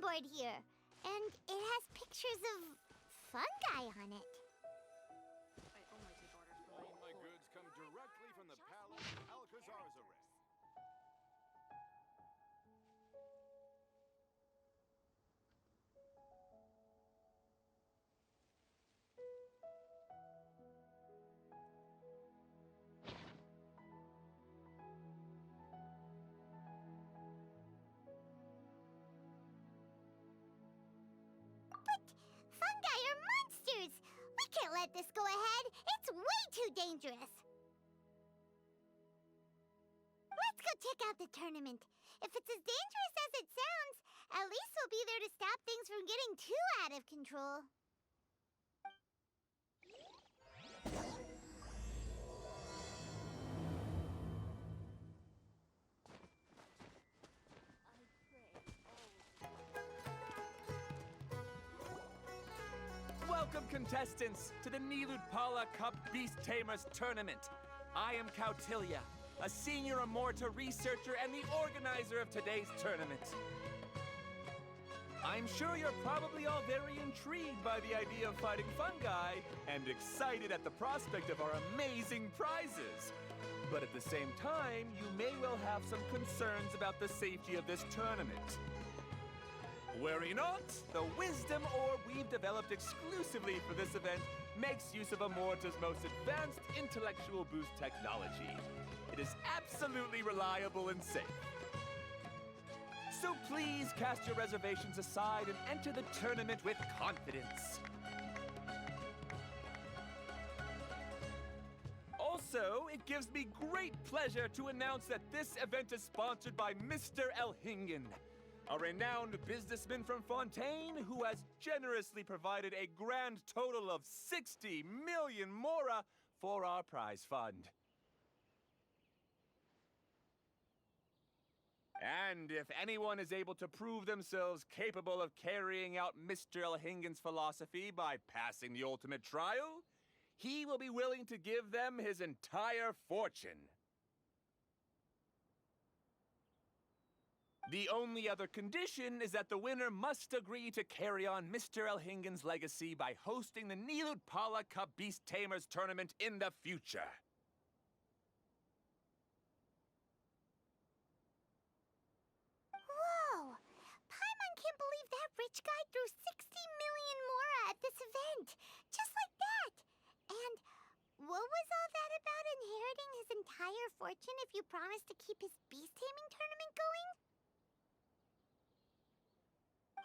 bulletin board here, and it has pictures of fungi on it. I only take orders from All my goods come directly from the palace of Alcazarzaret. But fungi are monsters! We can't let this go ahead. It's way too dangerous. Let's go check out the tournament. If it's as dangerous as it sounds, at least we'll be there to stop things from getting too out of control. Welcome, contestants, to the Niludpala Cup Beast Tamers Tournament. I am Cautilia, a senior Amorta researcher and the organizer of today's tournament. I'm sure you're probably all very intrigued by the idea of fighting fungi and excited at the prospect of our amazing prizes. But at the same time, you may well have some concerns about the safety of this tournament. Worry not, the Wisdom Orb we've developed exclusively for this event makes use of Amorta's most advanced intellectual boost technology. It is absolutely reliable and safe. So please cast your reservations aside and enter the tournament with confidence. Also, it gives me great pleasure to announce that this event is sponsored by Mr. Elhingen, a renowned businessman from Fontaine who has generously provided a grand total of 60 million mora for our prize fund. And if anyone is able to prove themselves capable of carrying out Mr. Elhingen's philosophy by passing the ultimate trial, he will be willing to give them his entire fortune. The only other condition is that the winner must agree to carry on Mr. Elhingen's legacy by hosting the Niludpala Cup Beast Tamers Tournament in the future. Whoa! Paimon can't believe that rich guy threw 60 million mora at this event. Just like that. And what was all that about inheriting his entire fortune if you promised to keep his beast taming tournament going?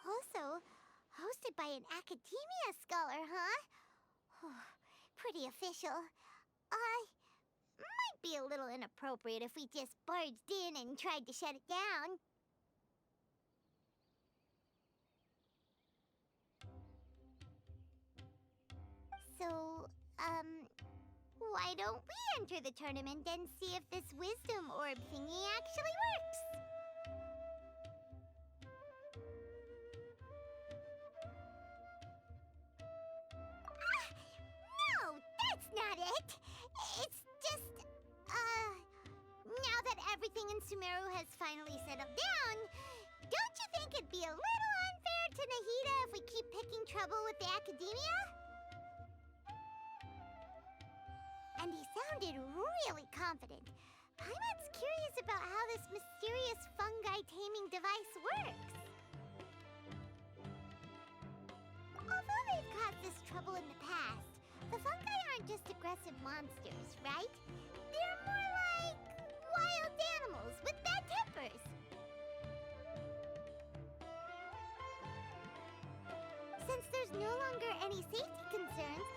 Also, hosted by an academia scholar, huh? Pretty official. Might be a little inappropriate if we just barged in and tried to shut it down. So, why don't we enter the tournament and see if this wisdom orb thingy actually works? No, that's not it. It's just, now that everything in Sumeru has finally settled down, don't you think it'd be a little unfair to Nahida if we keep picking trouble with the academia? And he sounded really confident. Paimon's curious about how this mysterious fungi taming device works. Although they've caused us trouble in the past, the fungi aren't just aggressive monsters, right? They're more like wild animals with bad tempers. Since there's no longer any safety concerns,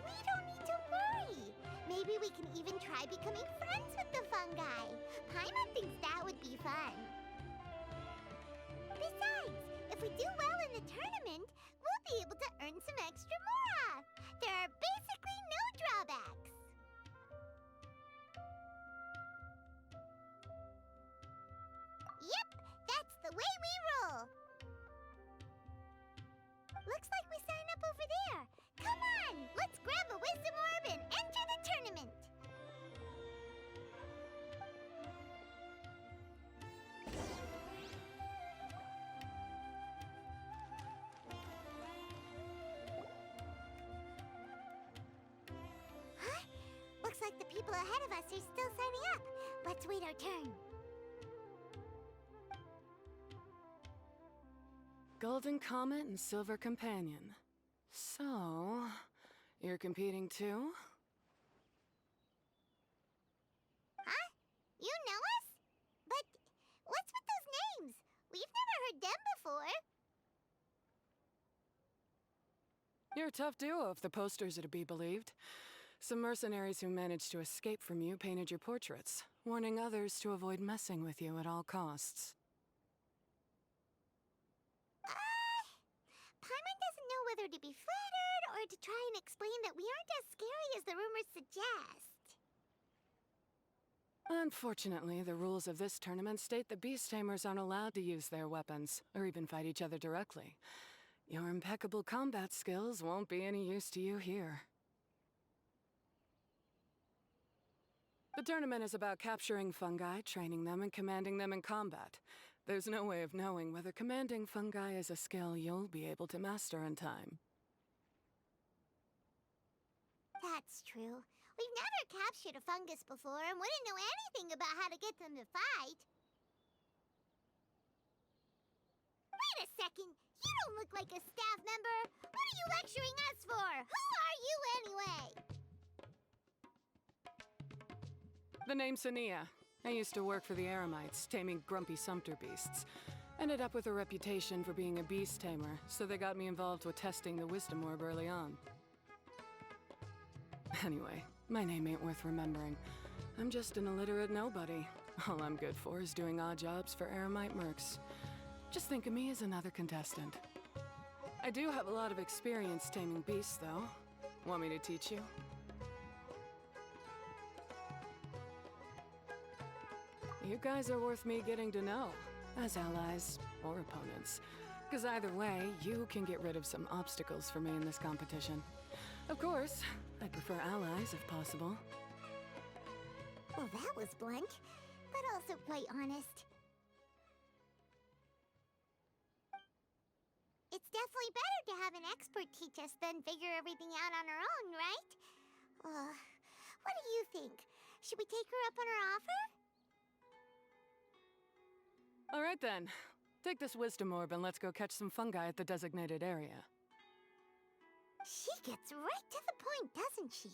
we don't need to worry. Maybe we can even try becoming friends with the fungi. Paimon thinks that would be fun. Besides, if we do well in the tournament, we'll be able to earn some extra mora. There are basically no drawbacks. Yep, that's the way we roll. Looks like we sign up over there. Come on, let's grab a wisdom orb and enter the tournament. people ahead of us are still signing up. Let's wait our turn. Golden Comet and Silver Companion. So, you're competing too? Huh? You know us? But what's with those names? We've never heard them before. You're a tough duo if the posters are to be believed. Some mercenaries who managed to escape from you painted your portraits, warning others to avoid messing with you at all costs. Paimon doesn't know whether to be flattered or to try and explain that we aren't as scary as the rumors suggest. Unfortunately, the rules of this tournament state that beast tamers aren't allowed to use their weapons, or even fight each other directly. Your impeccable combat skills won't be any use to you here. The tournament is about capturing fungi, training them, and commanding them in combat. There's no way of knowing whether commanding fungi is a skill you'll be able to master in time. That's true. We've never captured a fungus before and wouldn't know anything about how to get them to fight. Wait a second! You don't look like a staff member! What are you lecturing us for? Who are you anyway? The name's Sania. I used to work for the Eremites, taming grumpy sumpter beasts. Ended up with a reputation for being a beast tamer, so they got me involved with testing the wisdom orb early on. Anyway, my name ain't worth remembering. I'm just an illiterate nobody. All I'm good for is doing odd jobs for Eremite mercs. Just think of me as another contestant. I do have a lot of experience taming beasts, though. Want me to teach you? You guys are worth me getting to know, as allies or opponents. Because either way, you can get rid of some obstacles for me in this competition. Of course, I prefer allies if possible. Well, that was blunt, but also quite honest. It's definitely better to have an expert teach us than figure everything out on our own, right? What do you think? Should we take her up on her offer? All right then. Take this wisdom orb and let's go catch some fungi at the designated area. She gets right to the point, doesn't she?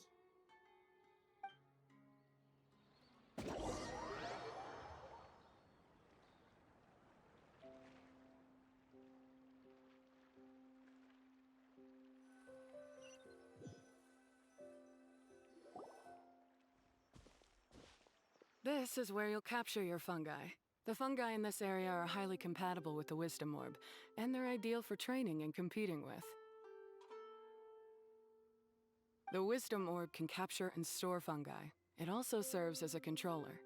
This is where you'll capture your fungi. The fungi in this area are highly compatible with the wisdom orb, and they're ideal for training and competing with. The wisdom orb can capture and store fungi. It also serves as a controller.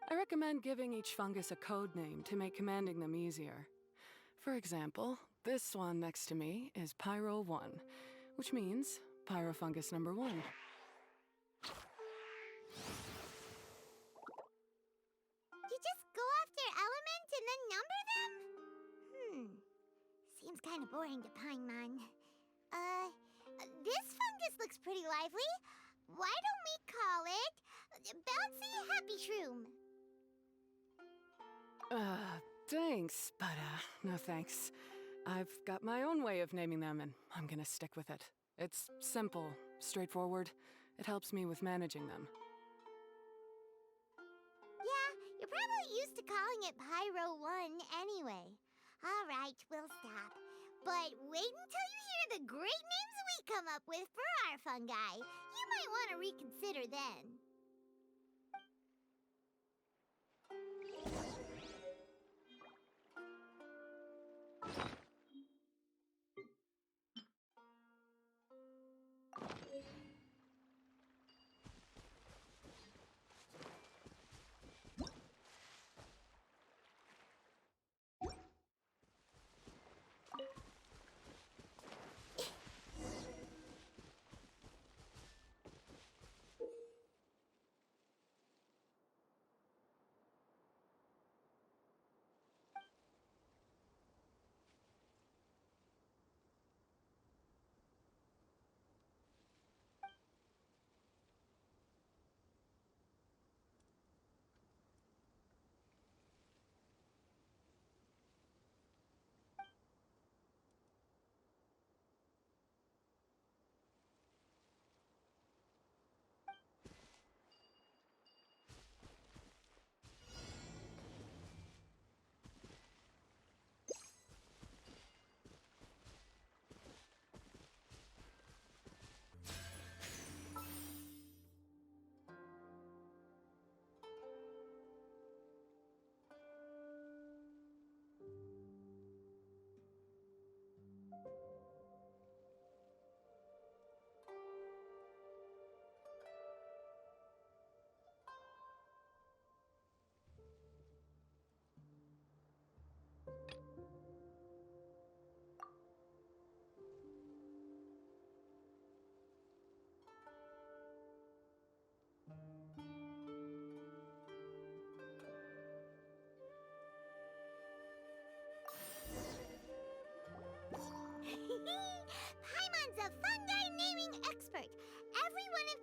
I recommend giving each fungus a code name to make commanding them easier. For example, this one next to me is Pyro 1, which means Pyrofungus number 1. You just go after elements and then number them? Seems kind of boring to Paimon. This fungus looks pretty lively. Why don't we call it Bouncy Happy Shroom? Thanks, but no thanks. I've got my own way of naming them, and I'm gonna stick with it. It's simple, straightforward. It helps me with managing them. Yeah, you're probably used to calling it Pyro 1 anyway. All right, we'll stop. But wait until you hear the great names we come up with for our fungi. You might want to reconsider then.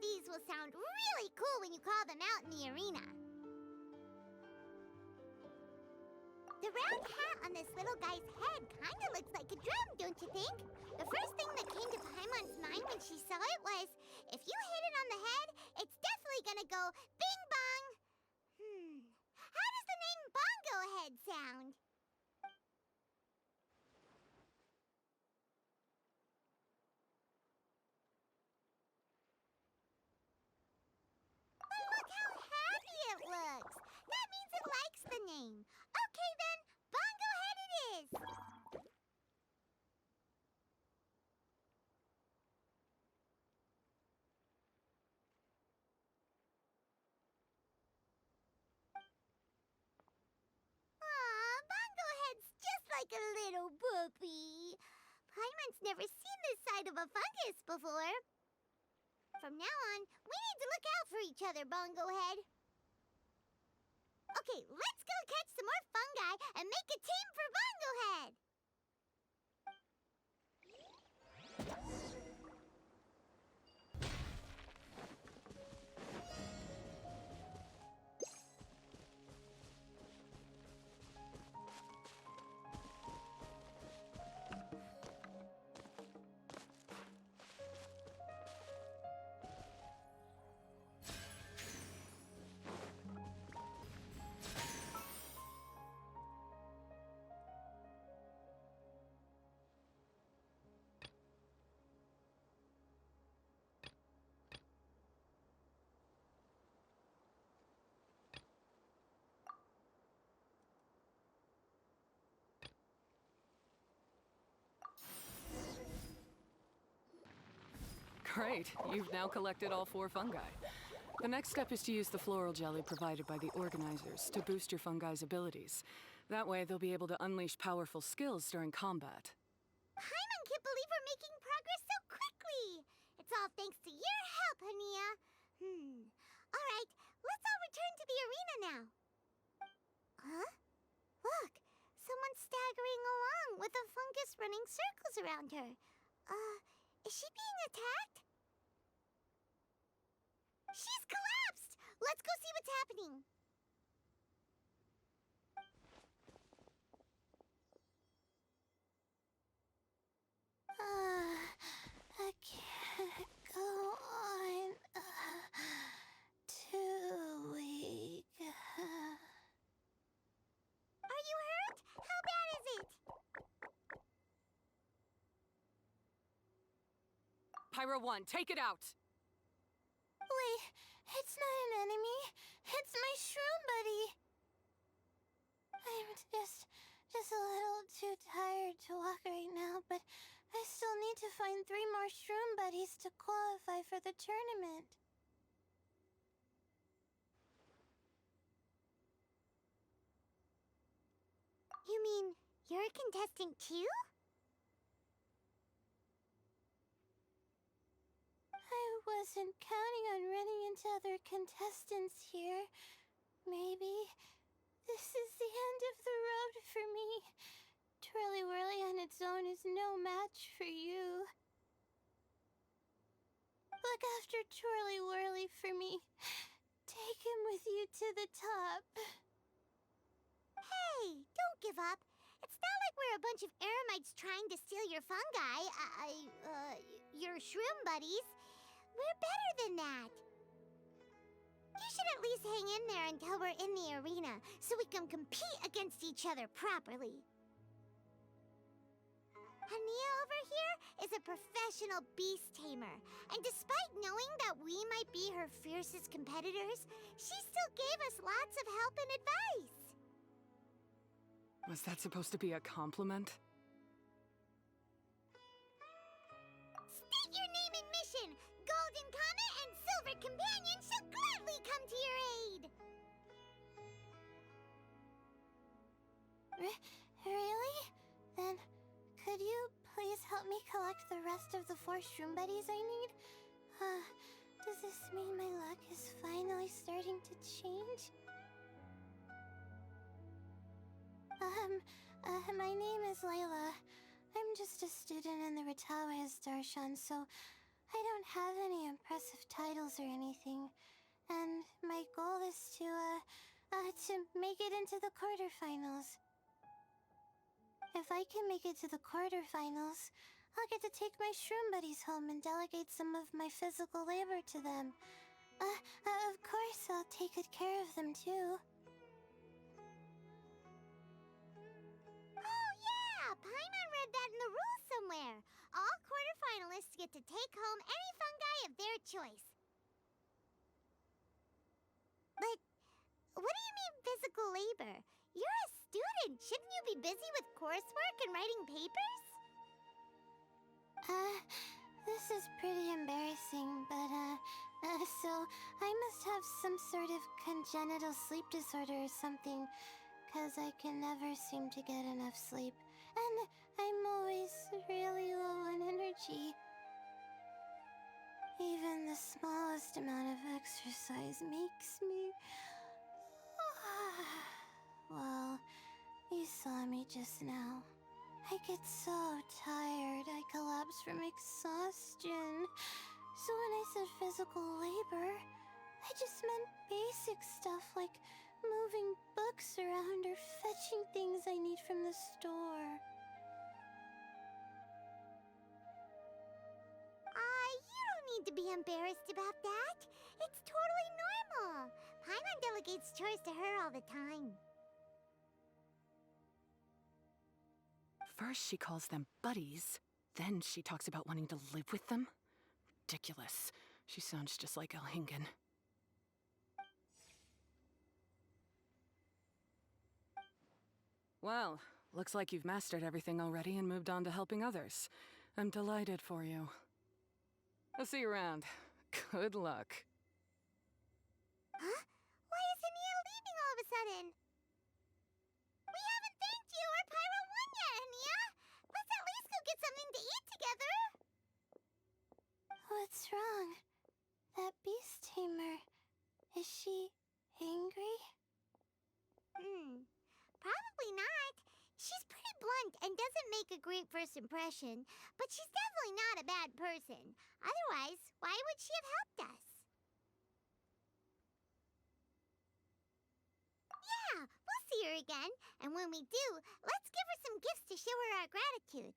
these will sound really cool when you call them out in the arena. The round hat on this little guy's head kinda looks like a drum, don't you think? The first thing that came to Paimon's mind when she saw it was, if you hit it on the head, it's definitely gonna go bing bong. How does the name Bongo Head sound? But look how happy it looks. That means it likes the name. Okay then, Bongo Head it is. Aw, Bongo Head's just like a little puppy. Paimon's never seen this side of a fungus before. From now on, we need to look out for each other, Bongo Head. Okay, let's go catch some more fungi and make a team for Bongo Head. Great, you've now collected all 4 fungi. The next step is to use the floral jelly provided by the organizers to boost your fungi's abilities. That way, they'll be able to unleash powerful skills during combat. Paimon can't believe we're making progress so quickly. It's all thanks to your help, Hania. All right, let's all return to the arena now. Huh? Look, someone's staggering along with a fungus running circles around her. Is she being attacked? She's collapsed! Let's go see what's happening. I can't go on. Too weak. Are you hurt? How bad is it? Pyro 1, take it out! Wait, it's not an enemy. It's my shroom buddy. I'm just a little too tired to walk right now, but I still need to find 3 more shroom buddies to qualify for the tournament. You mean you're a contestant too? I wasn't counting on running into other contestants here. Maybe this is the end of the road for me. Twirly Whirly on its own is no match for you. Look after Twirly Whirly for me. Take him with you to the top. Hey, don't give up. It's not like we're a bunch of eremites trying to steal your fungi. Your shroom buddies. We're better than that. You should at least hang in there until we're in the arena, so we can compete against each other properly. Hania over here is a professional beast tamer, and despite knowing that we might be her fiercest competitors, she still gave us lots of help and advice. Was that supposed to be a compliment? State your name and mission! Golden Comet and Silver Companion shall gladly come to your aid! Really? Then, could you please help me collect the rest of the 4 shroom buddies I need? Does this mean my luck is finally starting to change? My name is Layla. I'm just a student in the Ratawa's Darshan, so I don't have any impressive titles or anything, and my goal is to make it into the quarterfinals. If I can make it to the quarterfinals, I'll get to take my shroom buddies home and delegate some of my physical labor to them. Of course, I'll take good care of them too. Oh yeah! Paimon read that in the rules somewhere. All quarterfinalists get to take home any fungi of their choice. But what do you mean physical labor? You're a student. Shouldn't you be busy with coursework and writing papers? This is pretty embarrassing, but, so I must have some sort of congenital sleep disorder or something, 'cause I can never seem to get enough sleep, and I'm always really low on energy. Even the smallest amount of exercise makes me... Well, you saw me just now. I get so tired, I collapse from exhaustion. So when I said physical labor, I just meant basic stuff like moving books around or fetching things I need from the store. You don't need to be embarrassed about that. It's totally normal. Paimon delegates chores to her all the time. First, she calls them buddies. Then she talks about wanting to live with them. Ridiculous. She sounds just like Elhingen. Well, looks like you've mastered everything already and moved on to helping others. I'm delighted for you. I'll see you around. Good luck. Huh? Why isn't Nia leaving all of a sudden? We haven't thanked you or Pyro 1 yet, Nia! Let's at least go get something to eat together! What's wrong? That beast tamer... Is she... angry? Probably not. She's pretty blunt and doesn't make a great first impression, but she's definitely not a bad person. Otherwise, why would she have helped us? Yeah, we'll see her again, and when we do, let's give her some gifts to show her our gratitude.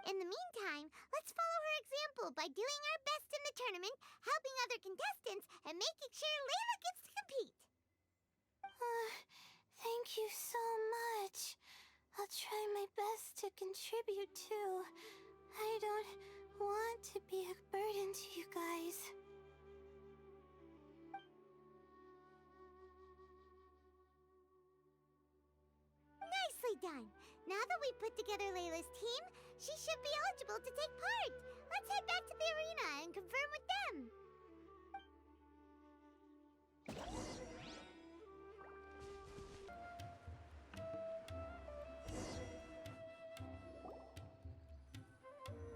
In the meantime, let's follow her example by doing our best in the tournament, helping other contestants, and making sure Layla gets to compete. Thank you so much. I'll try my best to contribute too. I don't want to be a burden to you guys. Nicely done. Now that we put together Layla's team, she should be eligible to take part. Let's head back to the arena and confirm with them.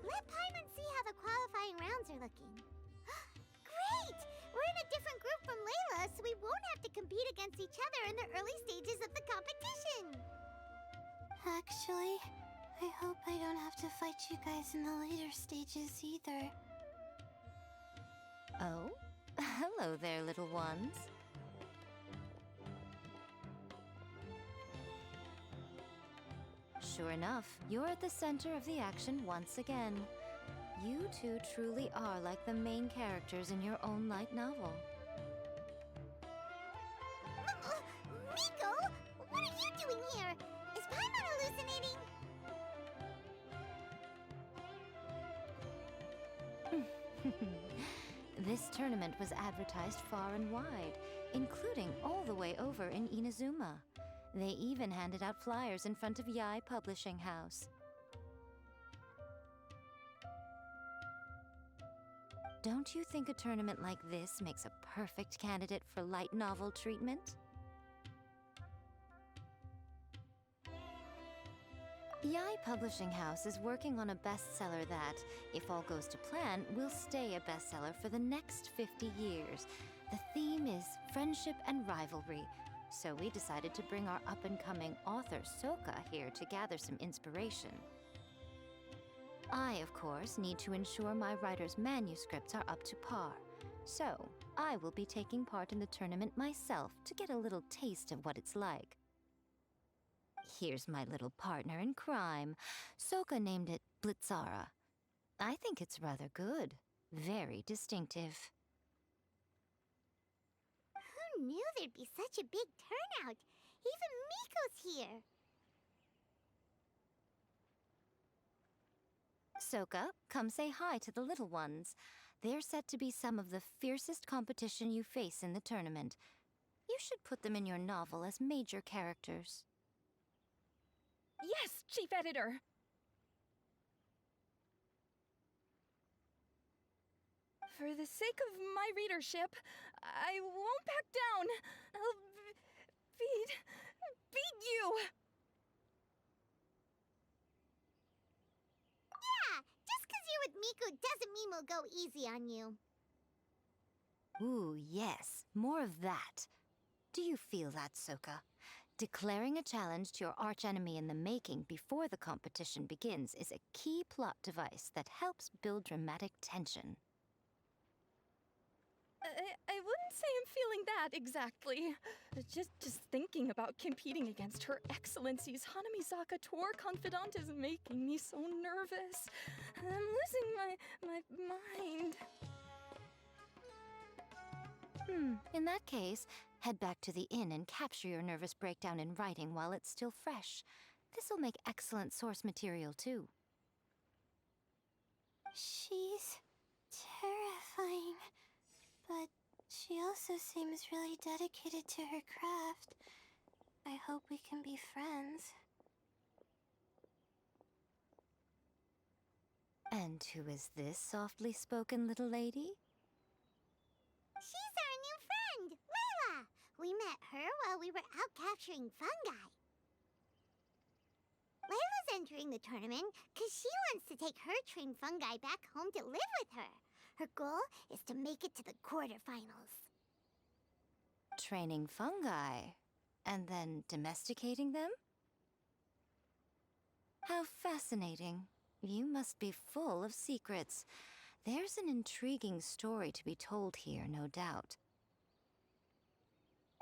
Let Paimon see how the qualifying rounds are looking. Great! We're in a different group from Layla, so we won't have to compete against each other in the early stages of the competition. Actually, I hope I don't have to fight you guys in the later stages either. Oh? Hello there, little ones. Sure enough, you're at the center of the action once again. You two truly are like the main characters in your own light novel. Miko! What are you doing here? Is Paimon hallucinating? This tournament was advertised far and wide, including all the way over in Inazuma. They even handed out flyers in front of Yae Publishing House. Don't you think a tournament like this makes a perfect candidate for light novel treatment? Yae Publishing House is working on a bestseller that, if all goes to plan, will stay a bestseller for the next 50 years. The theme is friendship and rivalry, so we decided to bring our up-and-coming author Soka here to gather some inspiration. I, of course, need to ensure my writer's manuscripts are up to par. So, I will be taking part in the tournament myself to get a little taste of what it's like. Here's my little partner in crime. Soka named it Blitzara. I think it's rather good. Very distinctive. Who knew there'd be such a big turnout? Even Miko's here. Soka, come say hi to the little ones. They're set to be some of the fiercest competition you face in the tournament. You should put them in your novel as major characters. Yes, Chief Editor! For the sake of my readership, I won't back down. I'll beat you! Yeah, just 'cause you're with Miko doesn't mean we'll go easy on you. Ooh, yes. More of that. Do you feel that, Soka? Declaring a challenge to your archenemy in the making before the competition begins is a key plot device that helps build dramatic tension. I wouldn't say I'm feeling that exactly. Just thinking about competing against Her Excellency's Hanamizaka tour confidant is making me so nervous. I'm losing my mind. In that case, head back to the inn and capture your nervous breakdown in writing while it's still fresh. This'll make excellent source material, too. She's terrifying, but she also seems really dedicated to her craft. I hope we can be friends. And who is this softly spoken little lady? She's our new friend, Layla! We met her while we were out capturing fungi. Layla's entering the tournament because she wants to take her trained fungi back home to live with her. Her goal is to make it to the quarterfinals. Training fungi, and then domesticating them? How fascinating. You must be full of secrets. There's an intriguing story to be told here, no doubt.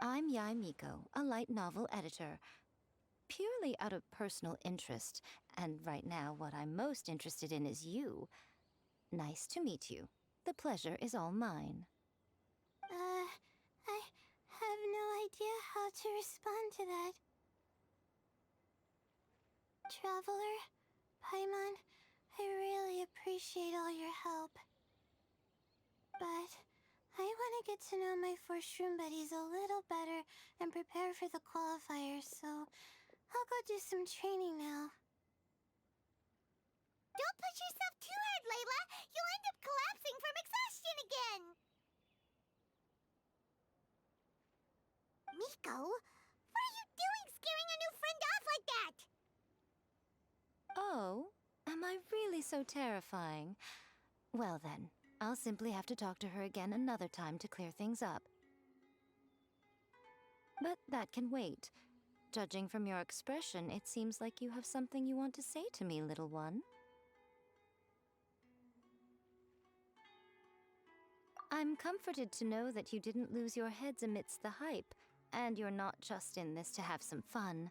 I'm Yai Miko, a light novel editor. Purely out of personal interest, and right now what I'm most interested in is you. Nice to meet you. The pleasure is all mine. I have no idea how to respond to that. Traveler, Paimon, I really appreciate all your help. But I want to get to know my 4 shroom buddies a little better and prepare for the qualifiers, so I'll go do some training now. Don't push yourself too hard, Layla! You'll end up collapsing from exhaustion again! Miko, what are you doing scaring a new friend off like that? Oh, am I really so terrifying? Well then, I'll simply have to talk to her again another time to clear things up. But that can wait. Judging from your expression, it seems like you have something you want to say to me, little one. I'm comforted to know that you didn't lose your heads amidst the hype, and you're not just in this to have some fun.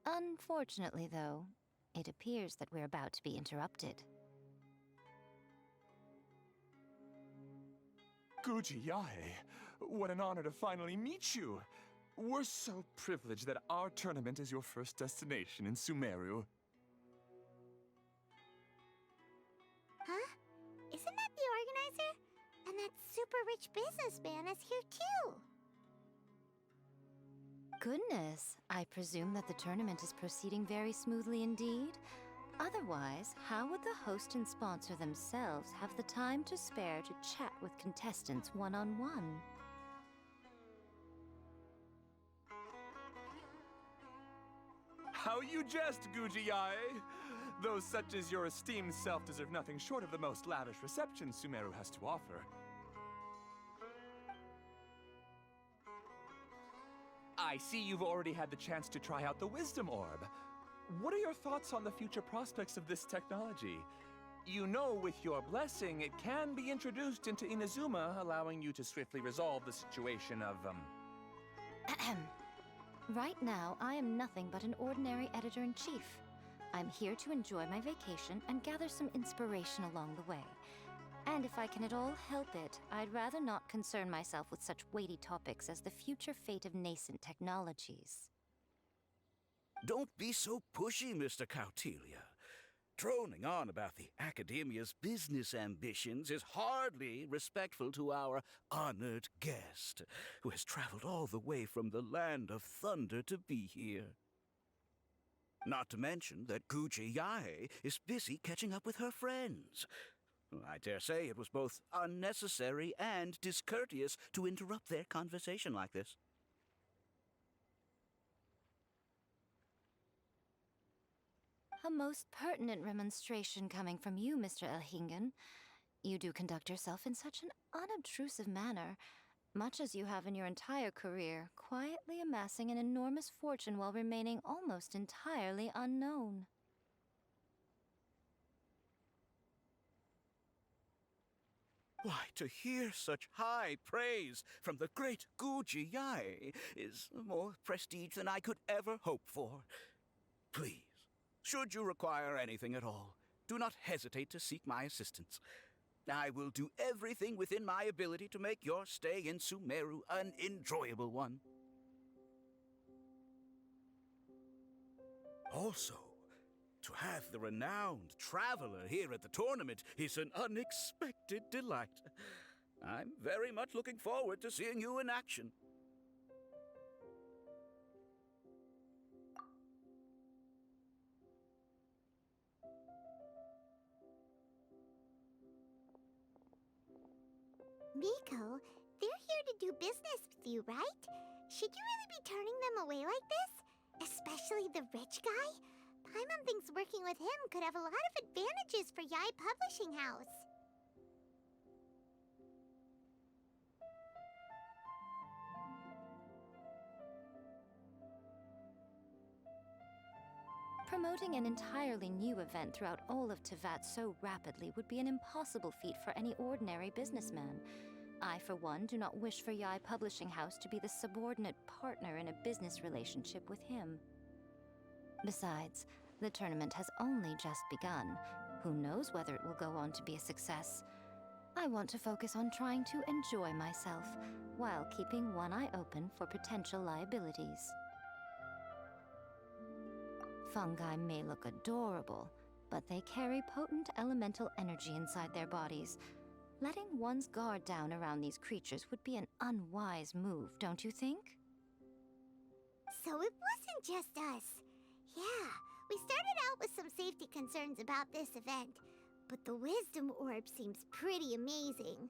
Unfortunately, though, it appears that we're about to be interrupted. Guji Yae, what an honor to finally meet you. We're so privileged that our tournament is your first destination in Sumeru. Huh? Isn't that the organizer? And that super rich businessman is here too. Goodness, I presume that the tournament is proceeding very smoothly indeed. Otherwise, how would the host and sponsor themselves have the time to spare to chat with contestants one-on-one? How you jest, Guji Yae! Those such as your esteemed self deserve nothing short of the most lavish reception Sumeru has to offer. I see you've already had the chance to try out the Wisdom Orb. What are your thoughts on the future prospects of this technology? You know, with your blessing, it can be introduced into Inazuma, allowing you to swiftly resolve the situation of, Right now, I am nothing but an ordinary editor-in-chief. I'm here to enjoy my vacation and gather some inspiration along the way. And if I can at all help it, I'd rather not concern myself with such weighty topics as the future fate of nascent technologies. Don't be so pushy, Mr. Cautelia. Droning on about the Academia's business ambitions is hardly respectful to our honored guest, who has traveled all the way from the land of thunder to be here. Not to mention that Guji Yae is busy catching up with her friends. I dare say it was both unnecessary and discourteous to interrupt their conversation like this. A most pertinent remonstration coming from you, Mr. Elhingen. You do conduct yourself in such an unobtrusive manner, much as you have in your entire career, quietly amassing an enormous fortune while remaining almost entirely unknown. Why, to hear such high praise from the great Guji Yae is more prestige than I could ever hope for. Please, should you require anything at all, do not hesitate to seek my assistance. I will do everything within my ability to make your stay in Sumeru an enjoyable one. Also, to have the renowned Traveler here at the tournament is an unexpected delight. I'm very much looking forward to seeing you in action. Miko, they're here to do business with you, right? Should you really be turning them away like this? Especially the rich guy? Paimon thinks working with him could have a lot of advantages for Yae Publishing House. Promoting an entirely new event throughout all of Teyvat so rapidly would be an impossible feat for any ordinary businessman. I, for one, do not wish for Yae Publishing House to be the subordinate partner in a business relationship with him. Besides, the tournament has only just begun. Who knows whether it will go on to be a success? I want to focus on trying to enjoy myself, while keeping one eye open for potential liabilities. Fungi may look adorable, but they carry potent elemental energy inside their bodies. Letting one's guard down around these creatures would be an unwise move, don't you think? So it wasn't just us. Yeah, we started out with some safety concerns about this event, but the Wisdom Orb seems pretty amazing.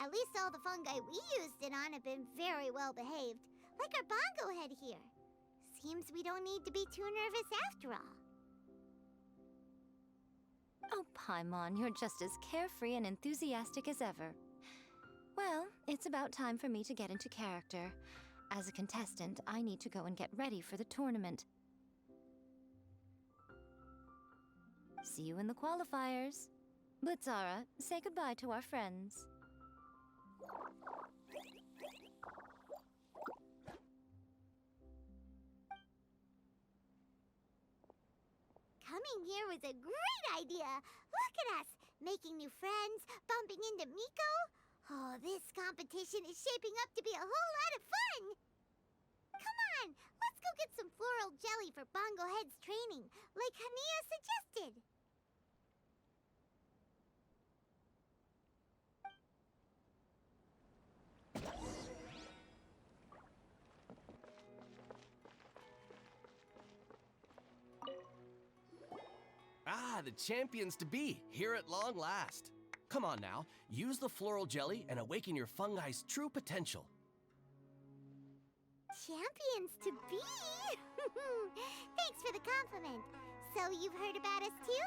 At least all the fungi we used it on have been very well behaved, like our bongo head here. Seems we don't need to be too nervous after all. Oh, Paimon, you're just as carefree and enthusiastic as ever. Well, it's about time for me to get into character. As a contestant, I need to go and get ready for the tournament. See you in the qualifiers. Blitzara, say goodbye to our friends. Coming here was a great idea. Look at us, making new friends, bumping into Miko. Oh, this competition is shaping up to be a whole lot of fun. Come on, let's go get some floral jelly for Bongo Head's training, like Hania suggested. Ah, the champions to be, here at long last. Come on now, use the floral jelly and awaken your fungi's true potential. Champions to be? Thanks for the compliment. So you've heard about us too?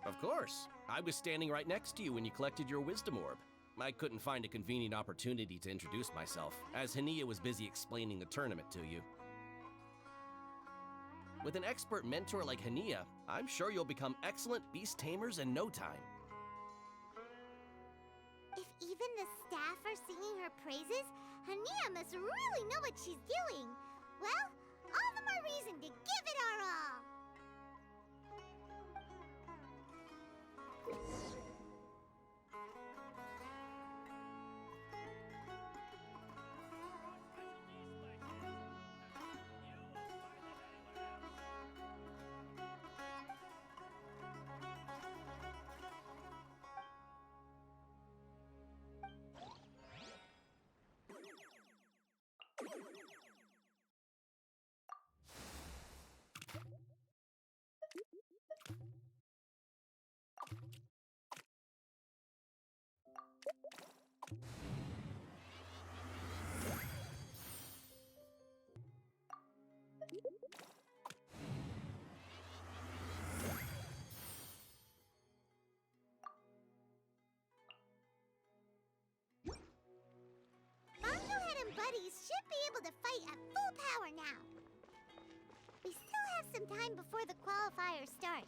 Of course. I was standing right next to you when you collected your wisdom orb. I couldn't find a convenient opportunity to introduce myself, as Hania was busy explaining the tournament to you. With an expert mentor like Hania, I'm sure you'll become excellent beast tamers in no time. If even the staff are singing her praises, Hania must really know what she's doing. Well, all the more reason to give it our all. Buddies should be able to fight at full power now. We still have some time before the qualifiers start.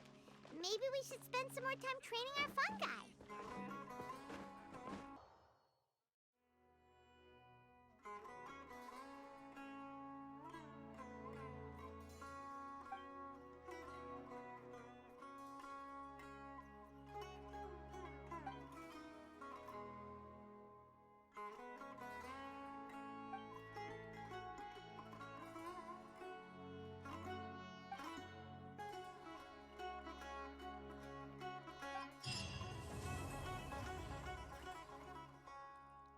Maybe we should spend some more time training our fungi.